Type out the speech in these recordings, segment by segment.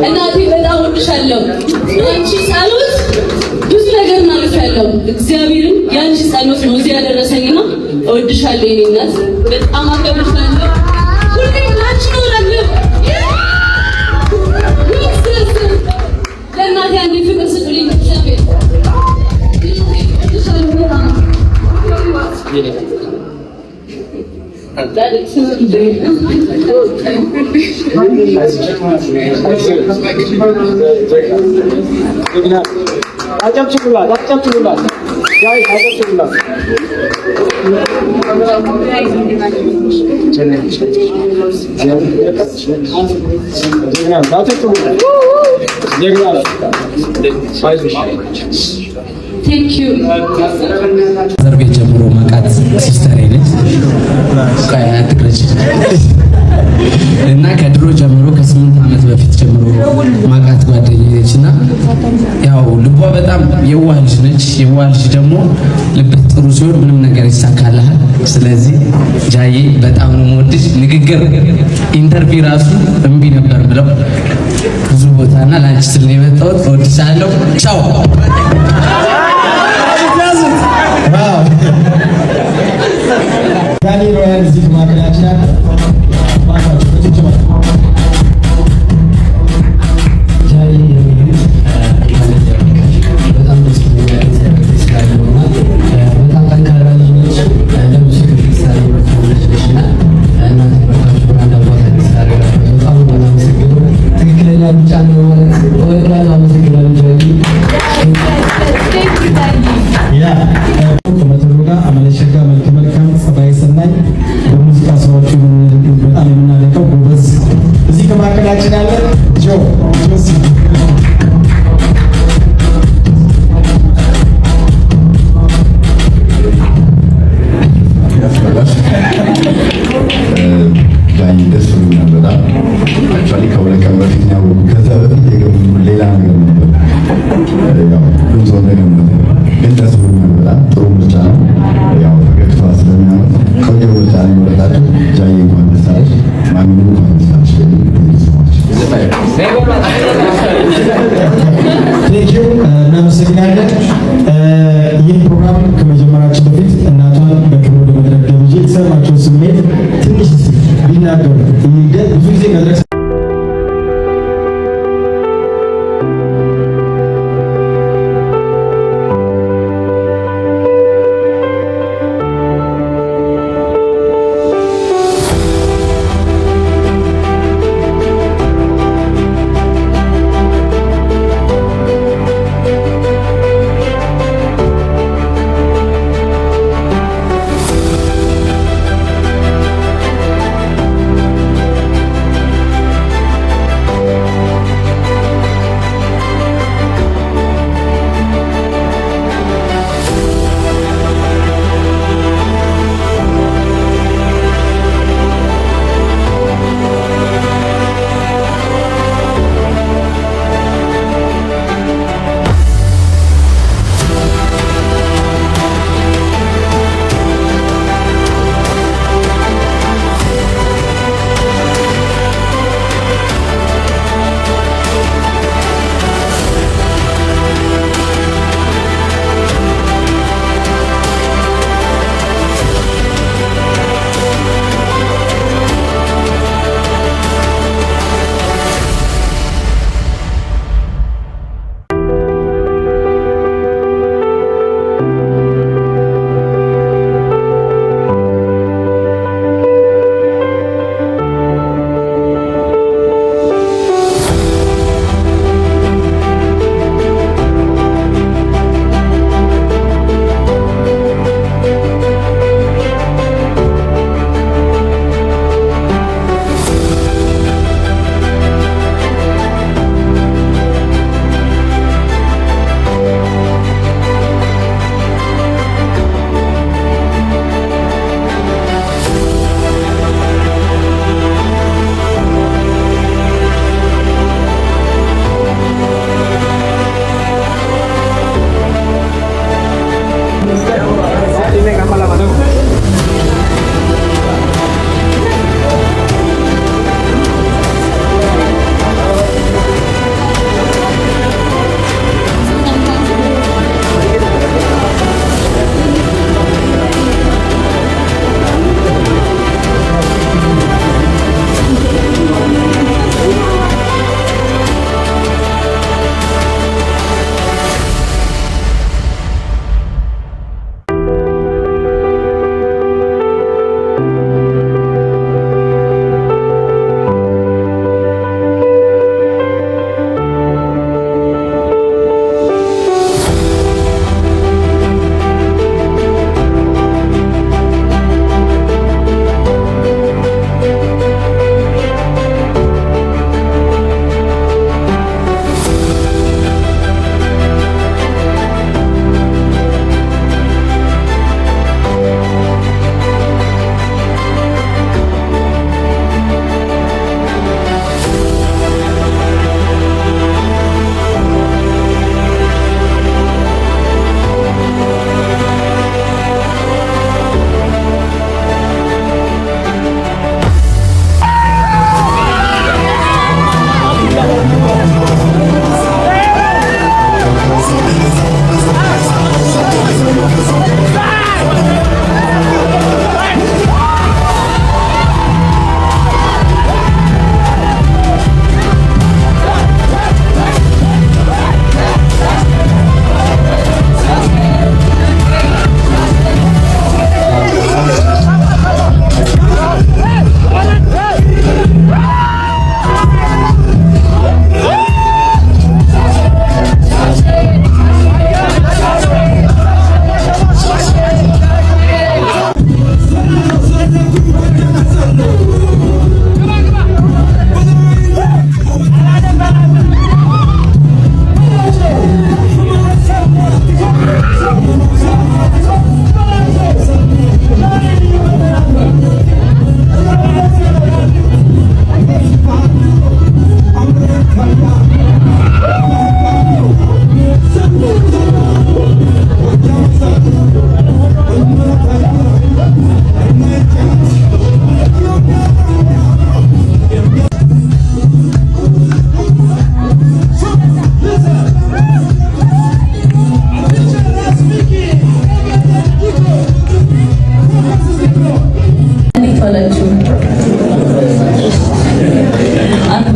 እናቴ በጣም ወድሻለሁ። አንቺ ጸሎት ብዙ ነገር ማለት ያለው እግዚአብሔርን ያንቺ ጸሎት ነው እዚህ ያደረሰኝና እወድሻለሁ የኔ እናት በጣም አከብርሻለሁ። ሁሌ ላንቺ ነው ለምን ለእናቴ አንዴ ፍቅር ስጡልኝ እግዚአብሔር አጨብጭቡላት። ጋይ አጨብጭቡላት። ቴንክ ዩ ዘርቤ ጀምሮ ማቃት ሲስተር ነች እና ከድሮ ጀምሮ ከ8 ዓመት በፊት ጀምሮ ማቃት ጓደኛዬ ነች እና ያው ልቧ በጣም የዋህ ልጅ ነች። የዋህ ልጅ ደግሞ ልብህ ጥሩ ሲሆን ምንም ነገር ይሳካልሃል። ስለዚህ ጃዬ በጣም ነው የምወድሽ። ንግግር ኢንተርቪው ራሱ እምቢ ነበር ብለው ብዙ ቦታና ላንቺ ስል ነው የመጣሁት። እወድሻለሁ። ቻው ዳኒ ሮያል እዚህ ማከላችን አለ ማካቸው በትክክል ጃይ በጣም ደስ የሚል ስላየውና በጣም ጠንካራ ልጅ ነች። ለምስክር ምሳሌ በተሆነችና እናንተ በርታችሁ ብራንድ አባታ ስላደረጋችሁ በጣም እናመሰግናለን። ትክክለኛ ብቻ ነው ማለት ወይራላ አመሰግናለሁ ጃይ ከመተሩጋ አመለሸጋ መልካም ጸባይ ሰናይ በሙዚቃ ስራዎቹ በጣም የምናደንቀው ጎበዝ እዚህ ከማከላችን ያለ ጆሲ ደስ ብሎኛል በጣም አክቹዋሊ ከሁለት ቀን በፊት ነው። ከዛ በፊት ሌላ ነገር ነበር ያው ብዙ ነገር ነበር ግን ደስ ብሎኛል በጣም ጥሩ ምርጫ ነው። ያው ፈገግታ ስለሚያምር ቆንጆ ምርጫ ነው የመረጣችሁ። ጃዬ እንኳን ደስ አለሽ፣ ማሚንም እንኳን ደስ አለሽ። ቴንኪው እናመሰግናለን። ይህ ፕሮግራም ከመጀመራችን በፊት እናቷን በክብር ወደ መድረክ ጋብዤ የተሰማቸውን ስሜት ትንሽ ቢናገሩ ብዙ ጊዜ መድረክ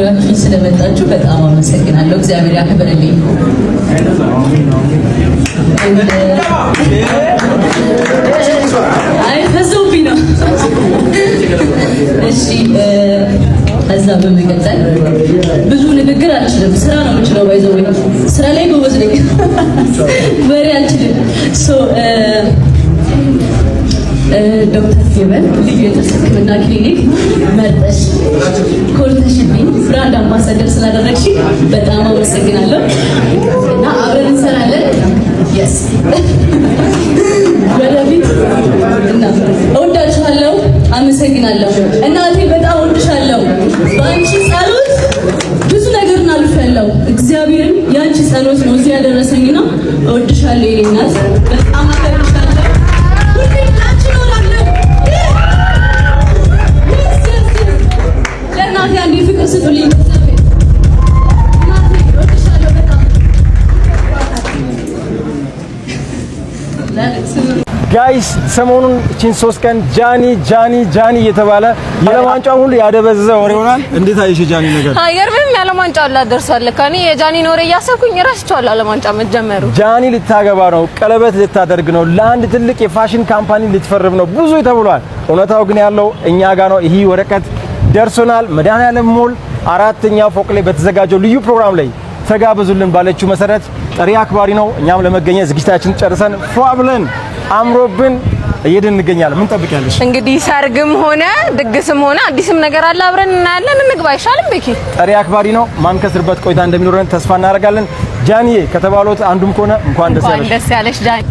አክብራችሁ ስለመጣችሁ በጣም አመሰግናለሁ። እግዚአብሔር ያክብርልኝ። አይ ፈዘውብኝ ነው። እሺ እዛ በመቀጠል ብዙ ንግግር አልችልም፣ ስራ ነው የምችለው። ባይዘው ስራ ላይ ጎበዝ ነኝ፣ ወሬ አልችልም። ዶክተር ፌቨን ልዩ የጥርስ ሕክምና ክሊኒክ መርጠሽ ኮርተሽልኝ ብራንድ አምባሳደር ስላደረግሽ በጣም አመሰግናለሁ እና አብረን እንሰራለን። የስ ወደፊት እና እወዳችኋለሁ። አመሰግናለሁ እናቴ፣ በጣም እወድሻለሁ። በአንቺ ጸሎት ብዙ ነገር አልፌያለሁ። እግዚአብሔርን የአንቺ ጸሎት ነው እዚህ ያደረሰኝና እወድሻለሁ የኔ እናት፣ በጣም አከብርሻለሁ። ለእናቴ አንዴ ፍቅር ስጡልኝ። ጋይስ ሰሞኑን እቺን 3 ቀን ጃኒ እየተባለ የዓለም ዋንጫውን ሁሉ ያደበዘዘ ወሬ ሆኗል። እንዴት አየሽ ጃኒ ነገር? አይገርምም? የዓለም ዋንጫው አላደርሷል። ከኔ የጃኒን ወሬ እያሰብኩኝ እረስቸዋለሁ። ዓለም ዋንጫ መጀመሩ ጃኒ ልታገባ ነው፣ ቀለበት ልታደርግ ነው፣ ለአንድ ትልቅ የፋሽን ካምፓኒ ልትፈርም ነው፣ ብዙ ተብሏል። እውነታው ግን ያለው እኛ ጋር ነው። ይሄ ወረቀት ደርሶናል። መድኃኒዓለም ሞል 4ኛ ፎቅ ላይ በተዘጋጀው ልዩ ፕሮግራም ላይ ተጋበዙልን ባለችው መሰረት ጠሪ አክባሪ ነው። እኛም ለመገኘት ዝግጅታችን ጨርሰን ፏ ብለን አምሮብን እየሄድን እንገኛለን። ምን ጠብቂያለሽ? እንግዲህ ሰርግም ሆነ ድግስም ሆነ አዲስም ነገር አለ፣ አብረን እናያለን። እንግባ አይሻልም? ቤኪ ጠሪ አክባሪ ነው። ማን ከስርበት ቆይታ እንደሚኖረን ተስፋ እናደርጋለን። ጃኒዬ ከተባሉት አንዱም ከሆነ እንኳን ደስ ያለሽ። እንኳን ደስ ያለሽ ጃኒ።